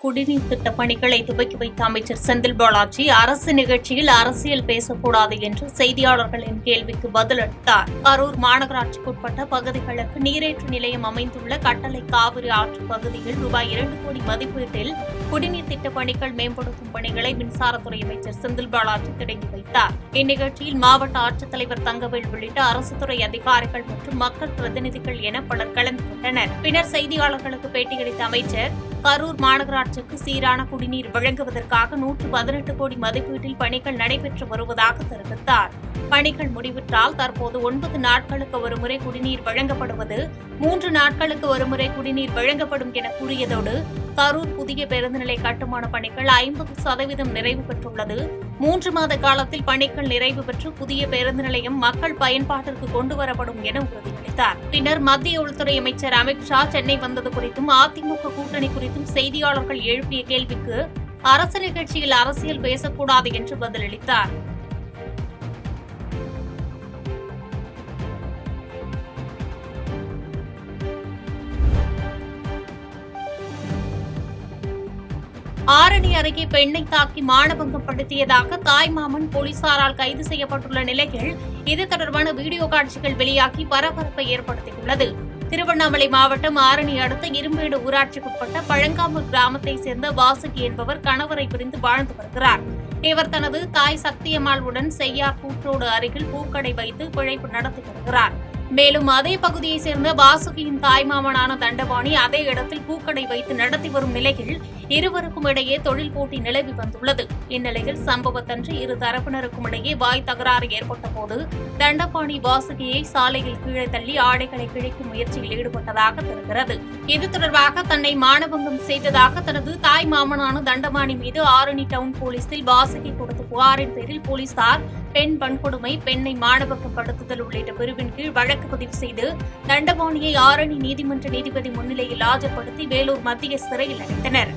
குடிநீர் திட்ட பணிகளை துவக்கி வைத்த அமைச்சர் செந்தில் பாலாஜி அரசு நிகழ்ச்சியில் அரசியல் பேசக்கூடாது என்று செய்தியாளர்களின் கேள்விக்கு பதிலளித்தார். கரூர் மாநகராட்சிக்குட்பட்ட பகுதிகளுக்கு நீரேற்று நிலையம் அமைந்துள்ள கட்டளை காவிரி ஆற்று பகுதியில் ரூபாய் 2 கோடி மதிப்பீட்டில் குடிநீர் திட்ட பணிகள் மேம்படுத்தும் பணிகளை மின்சாரத்துறை அமைச்சர் செந்தில் பாலாஜி தொடங்கி வைத்தார். இந்நிகழ்ச்சியில் மாவட்ட ஆட்சித்தலைவர் தங்கவேல் உள்ளிட்ட அரசு துறை அதிகாரிகள் மற்றும் மக்கள் பிரதிநிதிகள் என பலர் கலந்து கொண்டனர். பின்னர் செய்தியாளர்களுக்கு பேட்டியளித்த அமைச்சர் கரூர் மாநகராட்சிக்கு சீரான குடிநீர் வழங்குவதற்காக 118 கோடி மதிப்பீட்டில் பணிகள் நடைபெற்று வருவதாக தெரிவித்தார். பணிகள் முடிவுற்றால் தற்போது 9 நாட்களுக்கு ஒருமுறை குடிநீர் வழங்கப்படுவது 3 நாட்களுக்கு ஒருமுறை குடிநீர் வழங்கப்படும் என கூறியதோடு கரூர் புதிய பேருந்து நிலைய கட்டுமான பணிகள் 50% நிறைவு பெற்றுள்ளது. 3 மாத காலத்தில் பணிகள் நிறைவு பெற்று புதிய பேருந்து நிலையம் மக்கள் பயன்பாட்டிற்கு கொண்டுவரப்படும் என உறுதியளித்தார். பின்னர் மத்திய உள்துறை அமைச்சர் அமித்ஷா சென்னை வந்தது குறித்தும் அதிமுக கூட்டணி குறித்தும் செய்தியாளர்கள் எழுப்பிய கேள்விக்கு அரசு நிகழ்ச்சியில் அரசியல் பேசக்கூடாது என்று பதிலளித்தார். ஆரணி அருகே பெண்ணை தாக்கி மானபங்கம் படுத்தியதாக தாய்மாமன் போலீசாரால் கைது செய்யப்பட்டுள்ள நிலையில் இது தொடர்பான வீடியோ காட்சிகள் வெளியாகி பரபரப்பை ஏற்படுத்தியுள்ளது. திருவண்ணாமலை மாவட்டம் ஆரணி அடுத்த இரும்பேடு ஊராட்சிக்குட்பட்ட பழங்காமூர் கிராமத்தை சேர்ந்த வாசுகி என்பவர் கணவரை பிரிந்து வாழ்ந்து வருகிறார். இவர் தனது தாய் சக்தியம்மாளுடன் செய்யார் கூற்றோடு அருகில் பூக்கடை வைத்து பிழைப்பு நடத்தி வருகிறார். மேலும் அதே பகுதியைச் சேர்ந்த வாசுகியின் தாய்மாமனான தண்டபாணி அதே இடத்தில் பூக்கடை வைத்து நடத்தி வரும் நிலையில் இருவருக்கும் இடையே தொழில் போட்டி நிலவி வந்துள்ளது. இந்நிலையில் சம்பவத்தன்று இரு தரப்பினருக்கும் இடையே வாய் தகராறு ஏற்பட்டபோது தண்டபாணி வாசுகியை சாலையில் கீழே தள்ளி ஆடைகளை கிழிக்கும் முயற்சியில் ஈடுபட்டதாக தெரிகிறது. இது தொடர்பாக தன்னை மானபங்கம் செய்ததாக தனது தாய் மாமனான தண்டபாணி மீது ஆரணி டவுன் போலீசில் வாசுகி கொடுத்த புகாரின் பேரில் போலீசார் பெண் வன்கொடுமை, பெண்ணை மானபங்கம் படுத்துதல் உள்ளிட்ட பிரிவின் கீழ் வழக்கு பதிவு செய்து தண்டபாணியை ஆரணி நீதிமன்ற நீதிபதி முன்னிலையில் ஆஜர்படுத்தி வேலூர் மத்திய சிறையில் அடைத்தனர்.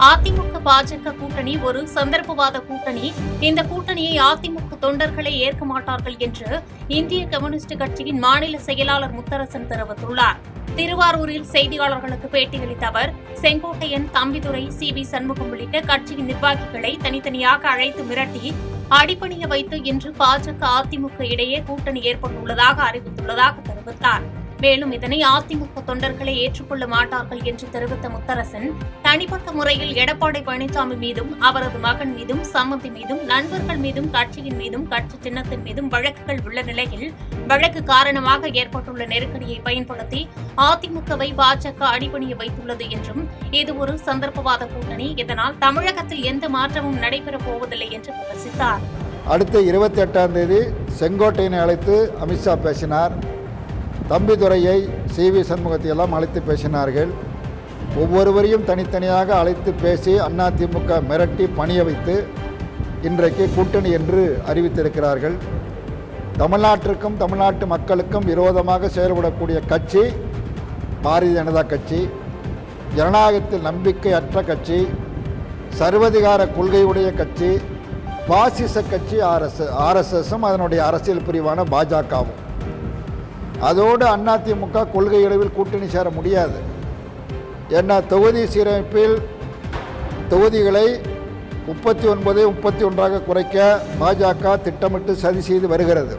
அதிமுக பாஜக கூட்டணி ஒரு சந்தர்ப்பவாத கூட்டணி. இந்த கூட்டணியை அதிமுக தொண்டர்களே ஏற்க மாட்டார்கள் என்று இந்திய கம்யூனிஸ்ட் கட்சியின் மாநில செயலாளர் முத்தரசன் தெரிவித்துள்ளார். திருவாரூரில் செய்தியாளர்களுக்கு பேட்டியளித்த அவர் செங்கோட்டையன், தம்பிதுரை, சி.வி. சண்முகம் உள்ளிட்ட கட்சியின் நிர்வாகிகளை தனித்தனியாக அழைத்து மிரட்டி அடிபணிய வைத்து இன்று பாஜக அதிமுக இடையே கூட்டணி ஏற்பட்டுள்ளதாக அறிவித்துள்ளதாக தெரிவித்தார். மேலும் இதனை அதிமுக தொண்டர்களே ஏற்றுக்கொள்ள மாட்டார்கள் என்று தெரிவித்த முத்தரசன் தனிப்பட்ட முறையில் எடப்பாடி பழனிசாமி மீதும் அவரது மகன் மீதும் சம்மந்தி மீதும் நண்பர்கள் மீதும் கட்சியின் மீதும் கட்சி சின்னத்தின் மீதும் வழக்குகள் உள்ள நிலையில் வழக்கு காரணமாக ஏற்பட்டுள்ள நெருக்கடியை பயன்படுத்தி அதிமுகவை பாஜக அடிபணிய வைத்துள்ளது என்றும் இது ஒரு சந்தர்ப்பவாத கூட்டணி, இதனால் தமிழகத்தில் எந்த மாற்றமும் நடைபெறப் போவதில்லை என்று விமர்சித்தார். அடுத்த 28ஆம் தேதி செங்கோட்டையனை அழைத்து அமித்ஷா பேசினார். தம்பிதுரையை, சி.வி. சண்முகத்தை எல்லாம் அழைத்து பேசினார்கள். ஒவ்வொருவரையும் தனித்தனியாக அழைத்து பேசி அதிமுக மிரட்டி பணிய வைத்து இன்றைக்கு கூட்டணி என்று அறிவித்திருக்கிறார்கள். தமிழ்நாட்டிற்கும் தமிழ்நாட்டு மக்களுக்கும் விரோதமாக செயல்படக்கூடிய கட்சி பாரதிய ஜனதா கட்சி, ஜனநாயகத்தில் நம்பிக்கையற்ற கட்சி, சர்வதிகார கொள்கையுடைய கட்சி, பாசிச கட்சி ஆர்எஸ்எஸும் அதனுடைய அரசியல் பிரிவான பாஜகவும். அதோடு அதிமுக கொள்கை அளவில் கூட்டணி சேர முடியாது. ஏன்னா தொகுதி சீரமைப்பில் தொகுதிகளை 39 31 குறைக்க பாஜக திட்டமிட்டு சதி செய்து வருகிறது.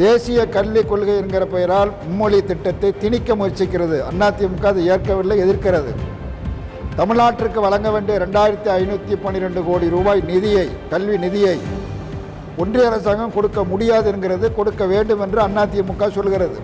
தேசிய கல்விக் கொள்கை என்கிற பெயரால் மும்மொழி திட்டத்தை திணிக்க முயற்சிக்கிறது. அதிமுக அதை ஏற்கவில்லை, எதிர்க்கிறது. தமிழ்நாட்டிற்கு வழங்க வேண்டிய 2512 கோடி ரூபாய் நிதியை, கல்வி நிதியை ஒன்றிய அரசாங்கம் கொடுக்க முடியாது என்கிறது, கொடுக்க வேண்டும் என்று அதிமுக சொல்கிறது.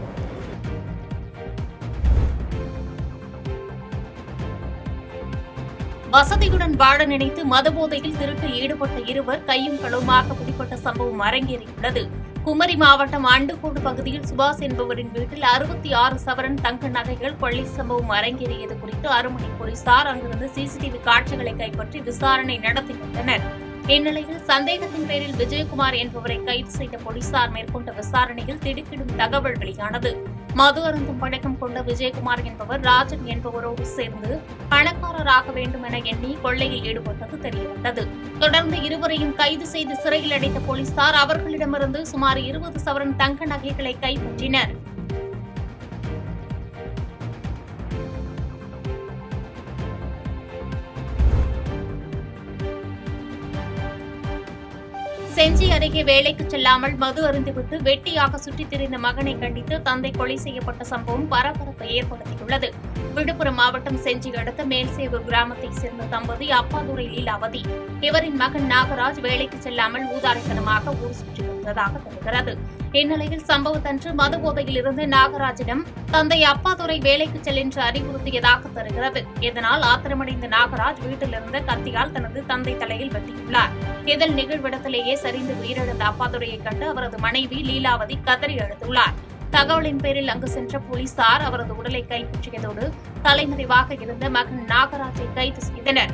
வசதியுடன் வாழ நினைத்து மதுபோதையில் திருட்டில் ஈடுபட்ட இருவர் கையும் களவுமாக பிடிப்பட்ட சம்பவம் அரங்கேறியுள்ளது. குமரி மாவட்டம் ஆண்டுகோடு பகுதியில் சுபாஷ் என்பவரின் வீட்டில் 66 சவரன் தங்க நகைகள் கொள்ளை சம்பவம் அரங்கேறியது குறித்து அருமனை போலீசார் அங்கிருந்து சிசிடிவி காட்சிகளை கைப்பற்றி விசாரணை நடத்தி வந்தனர். இந்நிலையில் சந்தேகத்தின் பேரில் விஜயகுமார் என்பவரை கைது செய்த போலீசார் மேற்கொண்ட விசாரணையில் திடுக்கிடும் தகவல் வெளியானது. மது அருந்தும் பழக்கம் கொண்ட விஜயகுமார் என்பவர் ராஜன் என்பவரோடு சேர்ந்து பணக்காரராக வேண்டும் என எண்ணி கொள்ளையில் ஈடுபட்டது தெரியவந்தது. தொடர்ந்து இருவரையும் கைது செய்து சிறையில் அடைத்த போலீசார் அவர்களிடமிருந்து சுமார் 20 சவரன் தங்க நகைகளை கைப்பற்றினர். செஞ்சி அருகே வேலைக்கு செல்லாமல் மது அருந்திவிட்டு வெட்டியாக சுற்றித் திரிந்த மகனை கண்டித்து தந்தை கொலை செய்யப்பட்ட சம்பவம் பரபரப்பை ஏற்படுத்தியுள்ளது. விழுப்புரம் மாவட்டம் செஞ்சி அடுத்த மேல்சேவூர் கிராமத்தைச் சேர்ந்த தம்பதி அப்பாதுரை லீலாவதி. இவரின் மகன் நாகராஜ் வேலைக்கு செல்லாமல் ஊதாரித்தனமாக ஊர் சுற்றி வந்ததாக தெரிகிறது. இந்நிலையில் சம்பவத்தன்று மது போதையில் இருந்த நாகராஜிடம் தந்தை அப்பாதுரை வேலைக்கு செல் என்று அறிவுறுத்தியதாக தெரிகிறது. இதனால் ஆத்திரமடைந்த நாகராஜ் வீட்டிலிருந்த கத்தியால் தனது தந்தை தலையில் வெட்டியுள்ளார். இதில் நிகழ்விடத்திலேயே சரிந்து உயிரிழந்த அப்பாதுரையை கண்டு அவரது மனைவி லீலாவதி கதறி அழுதுள்ளார். தகவலின் பேரில் அங்கு சென்ற போலீசார் அவரது உடலை கைப்பற்றியதோடு தலைமறைவாக இருந்த மகன் நாகராஜை கைது செய்தனர்.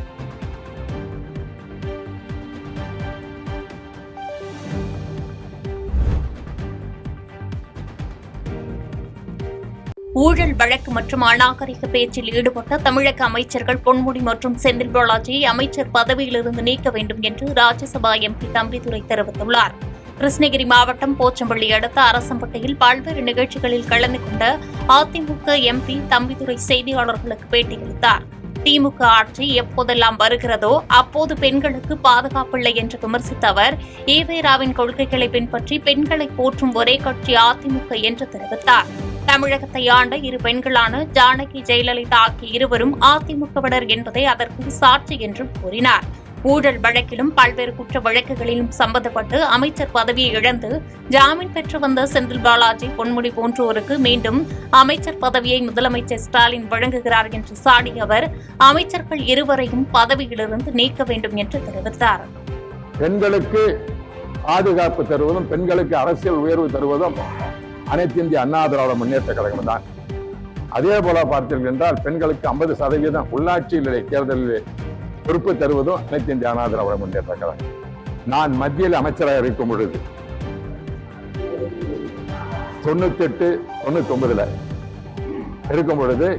ஊழல் வழக்கு மற்றும் அநாகரிக பேச்சில் ஈடுபட்ட தமிழக அமைச்சர்கள் பொன்முடி மற்றும் செந்தில் பாலாஜியை அமைச்சர் பதவியிலிருந்து நீக்க வேண்டும் என்று ராஜ்யசபா எம்பி தம்பிதுரை தெரிவித்துள்ளார். கிருஷ்ணகிரி மாவட்டம் போச்சம்பள்ளி அடுத்த அரசம்பட்டியில் பல்வேறு நிகழ்ச்சிகளில் கலந்து கொண்ட அதிமுக எம்பி தம்பிதுரை செய்தியாளர்களுக்கு பேட்டியளித்தார். திமுக ஆட்சி எப்போதெல்லாம் வருகிறதோ அப்போது பெண்களுக்கு பாதுகாப்பில்லை என்று விமர்சித்த அவர் ஈவேராவின் கொள்கைகளை பின்பற்றி பெண்களை போற்றும் ஒரே கட்சி அதிமுக என்று தெரிவித்தார். தமிழகத்தை ஆண்ட இரு பெண்களான ஜானகி ஜெயலலிதா ஆகிய இருவரும் அதிமுகவினர் என்பதை அதற்கு சாட்சி என்றும் கூறினார். ஊழல் வழக்கிலும் பல்வேறு குற்ற வழக்குகளிலும் சம்பந்தப்பட்டு அமைச்சர் பதவியை இழந்து ஜாமீன் பெற்று வந்த செந்தில் பாலாஜி பொன்முடி போன்றோருக்கு மீண்டும் அமைச்சர் பதவியை முதலமைச்சர் ஸ்டாலின் வழங்குகிறார் என்று சாடிய அவர் அமைச்சர்கள் இருவரையும் பதவியிலிருந்து நீக்க வேண்டும் என்று தெரிவித்தார். பெண்களுக்கு பாதுகாப்பு தருவதும் பெண்களுக்கு அரசியல் உயர்வு தருவதும் அனைத்து இந்திய அண்ணா திராவிட முன்னேற்ற கழகம் தான். அதே போல பார்த்தீர்கள் என்றால் பெண்களுக்கு 50% உள்ளாட்சியிலே தேர்தலில் பொறுப்பு தருவதும் அனைத்து இந்திய அண்ணா திராவிட முன்னேற்ற கழகம். நான் மத்தியில் அமைச்சராக இருக்கும் பொழுது 98, 99 இருக்கும் பொழுது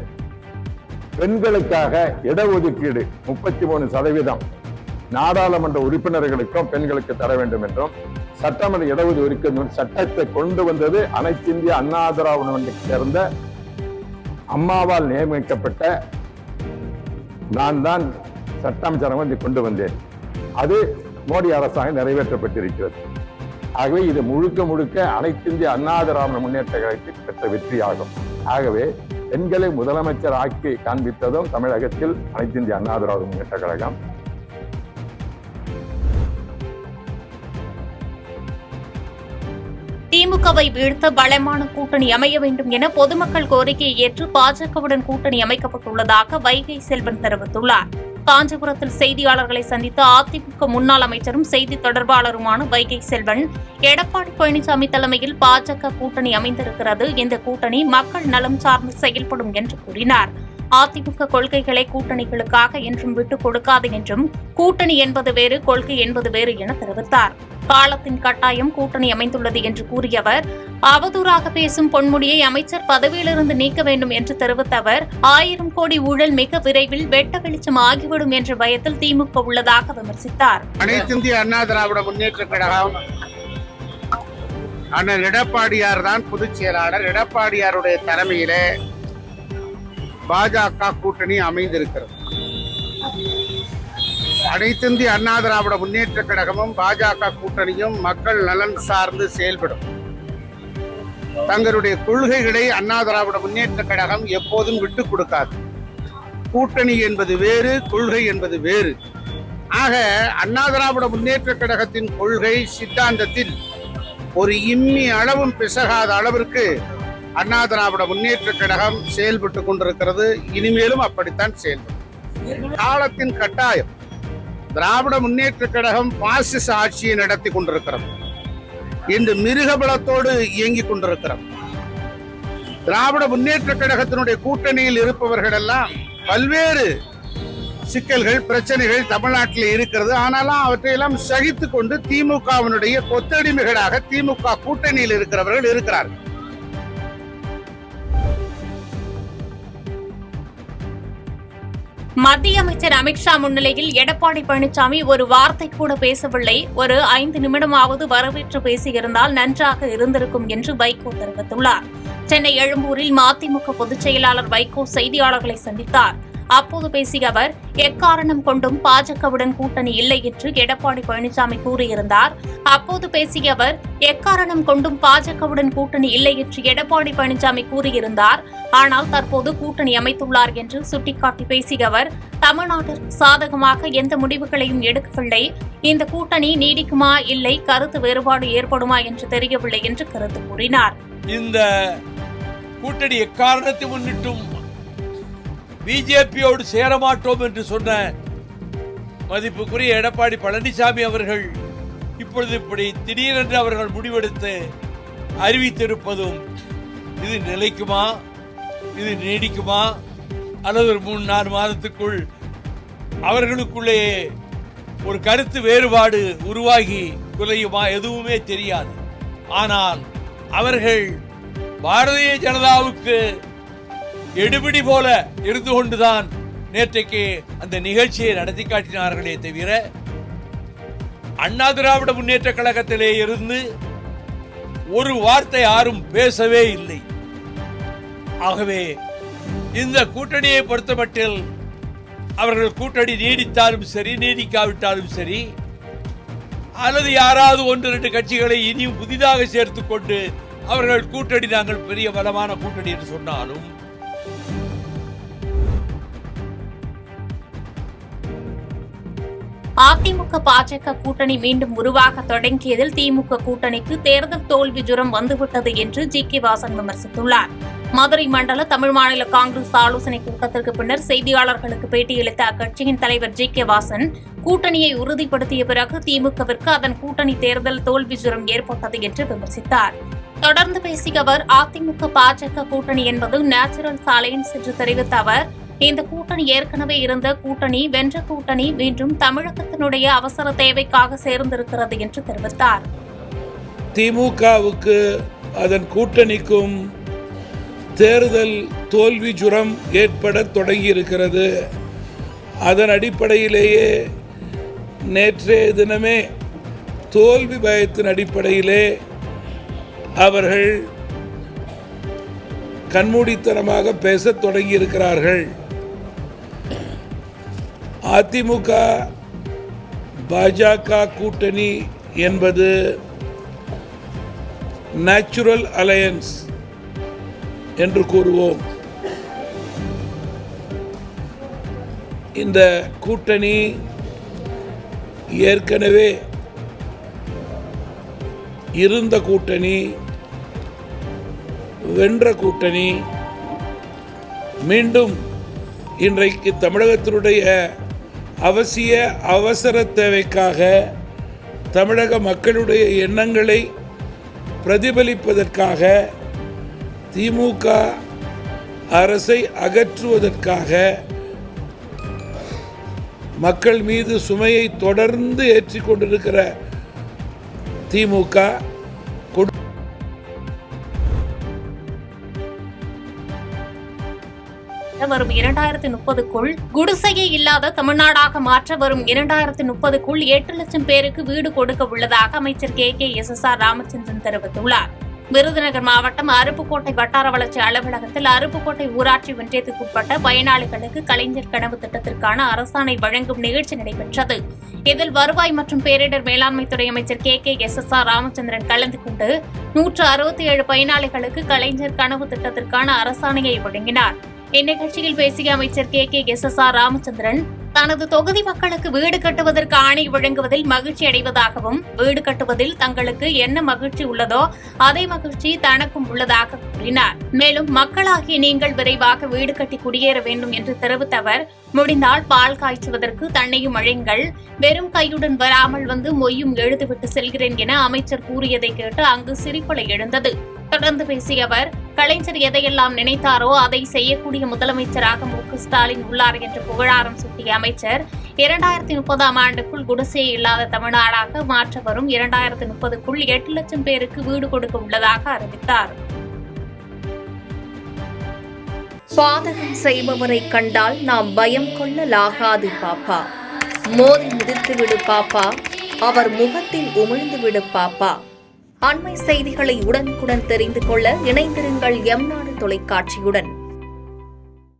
பெண்களுக்காக இடஒதுக்கீடு 33% நாடாளுமன்ற உறுப்பினர்களுக்கும் பெண்களுக்கு தர வேண்டும் என்றும் சட்டமன்ற இடஒதுக்கீடு சட்டத்தை கொண்டு வந்தது அனைத்து இந்திய அண்ணா திராவிட சேர்ந்த அம்மாவால் நியமிக்கப்பட்ட நான் தான் சட்ட அமைச்சராக கொண்டு வந்தேன். அது மோடி அரசாங்கம் நிறைவேற்றப்பட்டிருக்கிறது. ஆகவே இது முழுக்க முழுக்க அனைத்து இந்திய அண்ணா திராவிட முன்னேற்ற கழகத்தில் பெற்ற வெற்றியாகும். ஆகவே பெண்களை முதலமைச்சர் ஆக்கி காண்பித்ததும் தமிழகத்தில் அனைத்து இந்திய அண்ணா திராவிட முன்னேற்ற கழகம். திமுகவை வீழ்த்த பலமான கூட்டணி அமைய வேண்டும் என பொதுமக்கள் கோரிக்கையை ஏற்று பாஜகவுடன் கூட்டணி அமைக்கப்பட்டுள்ளதாக வைகை செல்வன் தெரிவித்துள்ளார். காஞ்சிபுரத்தில் செய்தியாளர்களை சந்தித்த அதிமுக முன்னாள் அமைச்சரும் செய்தி தொடர்பாளருமான வைகை செல்வன் எடப்பாடி பழனிசாமி தலைமையில் பாஜக கூட்டணி அமைந்திருக்கிறது. இந்த கூட்டணி மக்கள் நலம் சார்ந்து செயல்படும் என்று கூறினார். அதிமுக கொள்கைகளை கூட்டணிகளுக்காக என்றும் விட்டுக் கொடுக்காது என்றும் கூட்டணி என்பது வேறு, கொள்கை என்பது வேறு என தெரிவித்தார். காலத்தின் கட்டாயம் கூட்டணி அமைந்துள்ளது என்று கூறிய அவர் அவதூறாக பேசும் பொன்முடியை அமைச்சர் பதவியிலிருந்து நீக்க வேண்டும் என்று தெரிவித்த அவர் 1000 கோடி ஊழல் மிக விரைவில் வெட்ட வெளிச்சம் ஆகிவிடும் என்ற பயத்தில் திமுக உள்ளதாக விமர்சித்தார். அனைத்து இந்திய அண்ணா திராவிட முன்னேற்ற கழகம் அண்ணன் எடப்பாடியார் தான் பொதுச் செயலாளர். எடப்பாடியாருடைய தலைமையிலே பாஜக கூட்டணி அமைந்திருக்கிறது. அனைத்து இந்திய அண்ணா திராவிட முன்னேற்ற கழகமும் பாஜக கூட்டணியும் மக்கள் நலன் சார்ந்து செயல்படும். தங்களுடைய கொள்கைகளை அண்ணா திராவிட முன்னேற்ற கழகம் எப்போதும் விட்டுக் கொடுக்காது. கூட்டணி என்பது வேறு, கொள்கை என்பது வேறு. ஆக அண்ணா திராவிட முன்னேற்ற கழகத்தின் கொள்கை சித்தாந்தத்தில் ஒரு இம்மி அளவும் பிசகாத அளவிற்கு அண்ணா திராவிட முன்னேற்ற கழகம் செயல்பட்டு கொண்டிருக்கிறது. இனிமேலும் அப்படித்தான் செயல்படும். காலத்தின் கட்டாயம். திராவிட முன்னேற்ற கழகம் பாசிச ஆட்சியை நடத்தி கொண்டிருக்கிறது. இன்று மிருகபலத்தோடு இயங்கிக் கொண்டிருக்கிறது. திராவிட முன்னேற்ற கழகத்தினுடைய கூட்டணியில் இருப்பவர்கள் எல்லாம் பல்வேறு சிக்கல்கள், பிரச்சனைகள் தமிழ்நாட்டில் இருக்கிறது. ஆனாலும் அவற்றையெல்லாம் சகித்துக் கொண்டு திமுகவினுடைய கொத்தடிமைகளாக திமுக கூட்டணியில் இருக்கிறவர்கள் இருக்கிறார்கள். மத்திய அமைச்சர் அமித்ஷா முன்னிலையில் எடப்பாடி பழனிசாமி ஒரு வார்த்தை கூட பேசவில்லை. ஒரு 5 நிமிடமாவது வரவேற்று பேசியிருந்தால் நன்றாக இருந்திருக்கும் என்று வைகோ தெரிவித்துள்ளார். சென்னை எழும்பூரில் மதிமுக பொதுச் செயலாளர் வைகோ செய்தியாளர்களை சந்தித்தார். அப்போது பேசிய அவர், எக்காரணம் கொண்டும் பாஜகவுடன் கூட்டணி இல்லை என்று எடப்பாடி பழனிசாமி கூறியிருந்தார். அப்போது பேசிய அவர், எக்காரணம் கொண்டும் பாஜகவுடன் கூட்டணி இல்லை என்று எடப்பாடி பழனிசாமி கூறியிருந்தார். ஆனால் தற்போது கூட்டணி அமைத்துள்ளார் என்று சுட்டிக்காட்டி பேசிய அவர், தமிழ்நாட்டிற்கு சாதகமாக எந்த முடிவுகளையும் எடுக்கவில்லை. இந்த கூட்டணி நீடிக்குமா இல்லை, கருத்து வேறுபாடு ஏற்படுமா என்று தெரியவில்லை என்று கருத்து கூறினார். இந்த கூட்டணி எக்காரணத்தை முன்னிட்டும் பிஜேபியோடு சேரமாட்டோம் என்று சொன்ன மதிப்புக்குரிய எடப்பாடி பழனிசாமி அவர்கள் இப்பொழுது இப்படி திடீரென்று அவர்கள் முடிவெடுத்து அறிவித்திருப்பதும் இது நிலைக்குமா, இது நீடிக்குமா, அல்லது ஒரு 3-4 மாதத்துக்குள் அவர்களுக்குள்ளே ஒரு கருத்து வேறுபாடு உருவாகி குலையுமா, எதுவுமே தெரியாது. ஆனால் அவர்கள் பாரதிய ஜனதாவுக்கு எடுபிடி போல இருந்து கொண்டுதான் நேற்றைக்கு அந்த நிகழ்ச்சியை நடத்தி காட்டினார்களே தவிர அண்ணா திராவிட முன்னேற்ற கழகத்திலே இருந்து ஒரு வார்த்தை யாரும் பேசவே இல்லை. ஆகவே இந்த கூட்டணியை பொறுத்தமட்டில் அவர்கள் கூட்டணி நீடித்தாலும் சரி, நீடிக்காவிட்டாலும் சரி, அல்லது யாராவது 1-2 கட்சிகளை இனியும் புதிதாக சேர்த்துக் கொண்டு அவர்கள் கூட்டணி நாங்கள் பெரிய பலமான கூட்டணி என்று சொன்னாலும் அதிமுக பாஜக கூட்டணி மீண்டும் உருவாக தொடங்கியதில் திமுக கூட்டணிக்கு தேர்தல் தோல்வி ஜுரம் வந்துவிட்டது என்று ஜி.கே. வாசன் விமர்சித்துள்ளார். மதுரை மண்டல தமிழ் மாநில காங்கிரஸ் ஆலோசனை கூட்டத்திற்கு பின்னர் செய்தியாளர்களுக்கு பேட்டியளித்த அக்கட்சியின் தலைவர் ஜி.கே. வாசன், கூட்டணியை உறுதிப்படுத்திய பிறகு திமுகவிற்கு அதன் கூட்டணி தேர்தல் தோல்வி ஜுரம் ஏற்பட்டது என்று விமர்சித்தார். தொடர்ந்து பேசிய அவர், அதிமுக பாஜக கூட்டணி என்பது நேச்சுரல் அலையன்ஸ் என்று தெரிவித்த அவர், இந்த கூட்டணி ஏற்கனவே இருந்த கூட்டணி, வென்ற கூட்டணி மீண்டும் தமிழகத்தினுடைய அவசர தேவைக்காக சேர்ந்திருக்கிறது என்று தெரிவித்தார். திமுகவுக்கு அதன் கூட்டணிக்கும் தேர்தல் தோல்வி ஜுரம் ஏற்பட தொடங்கியிருக்கிறது. அதன் அடிப்படையிலேயே நேற்றைய தினமே தோல்வி பயத்தின் அடிப்படையிலே அவர்கள் கண்மூடித்தனமாக பேசத் தொடங்கியிருக்கிறார்கள். அதிமுக பாஜக கூட்டணி என்பது நேச்சுரல் அலையன்ஸ் என்று கூறுவோம். இந்த கூட்டணி ஏற்கனவே இருந்த கூட்டணி, வென்ற கூட்டணி மீண்டும் இன்றைக்கு தமிழகத்தினுடைய அவசர தேவைக்காக தமிழக மக்களுடைய எண்ணங்களை பிரதிபலிப்பதற்காக, திமுக அரசை அகற்றுவதற்காக, மக்கள் மீது சுமையை தொடர்ந்து ஏற்றிக் கொண்டிருக்கிற திமுக வரும் 2030க்குள் குடிசையே இல்லாத தமிழ்நாடாக மாற்ற வரும் 2030க்குள் 8 லட்சம் பேருக்கு வீடு கொடுக்க உள்ளதாக அமைச்சர் கே.எஸ்.எஸ்.ஆர். ராமச்சந்திரன் தெரிவித்துள்ளார். விருதுநகர் மாவட்டம் அருப்புக்கோட்டை வட்டார வளர்ச்சி அலுவலகத்தில் அருப்புக்கோட்டை ஊராட்சி ஒன்றியத்துக்குட்பட்ட பயனாளிகளுக்கு கலைஞர் கனவு திட்டத்திற்கான அரசாணை வழங்கும் நிகழ்ச்சி நடைபெற்றது. இதில் வருவாய் மற்றும் பேரிடர் மேலாண்மைத்துறை அமைச்சர் கே.எஸ்.எஸ்.ஆர். ராமச்சந்திரன் கலந்து கொண்டு 167 பயனாளிகளுக்கு கலைஞர் கனவு திட்டத்திற்கான அரசாணையை வழங்கினார். இந்நிகழ்ச்சியில் பேசிய அமைச்சர் கே.எஸ்.எஸ்.ஆர். ராமச்சந்திரன், தனது தொகுதி மக்களுக்கு வீடு கட்டுவதற்கு ஆணை வழங்குவதில் மகிழ்ச்சி அடைவதாகவும், வீடு கட்டுவதில் தங்களுக்கு என்ன மகிழ்ச்சி உள்ளதோ அதே மகிழ்ச்சி தனக்கும் உள்ளதாக கூறினார். மேலும் மக்களாகிய நீங்கள் விரைவாக வீடு கட்டி குடியேற வேண்டும் என்று தெரிவித்த அவர், முடிந்தால் பால் காய்ச்சுவதற்கு தன்னையும் அழைங்கள், வெறும் கையுடன் வராமல் வந்து மொய்யும் எழுதிவிட்டு செல்கிறேன் என அமைச்சர் கூறியதை கேட்டு அங்கு சிரிப்பலை எழுந்தது. தொடர்ந்து பேசிய அவர், கலைஞர் எதையெல்லாம் நினைத்தாரோ அதை செய்யக்கூடிய முதலமைச்சராக மு.க.ஸ்டாலின் உள்ளார் என்று புகழாரம் சூட்டிய அமைச்சர், 2030ஆம் ஆண்டுக்குள் குடிசை இல்லாத தமிழ்நாடாக மாற்ற வரும் 2030க்குள் 8 லட்சம் பேருக்கு வீடு கொடுக்க உள்ளதாக அறிவித்தார். பாதகம் செய்பவரை கண்டால் நாம் பயம் கொள்ளலாகாது பாப்பா. மோதி மிதித்து விடு பாப்பா, அவர் முகத்தில் உமிழ்ந்து விடு பாப்பா. அண்மை செய்திகளை உடனுக்குடன் தெரிந்து கொள்ள இணைந்திருங்கள் எம் நாடு தொலைக்காட்சியுடன்.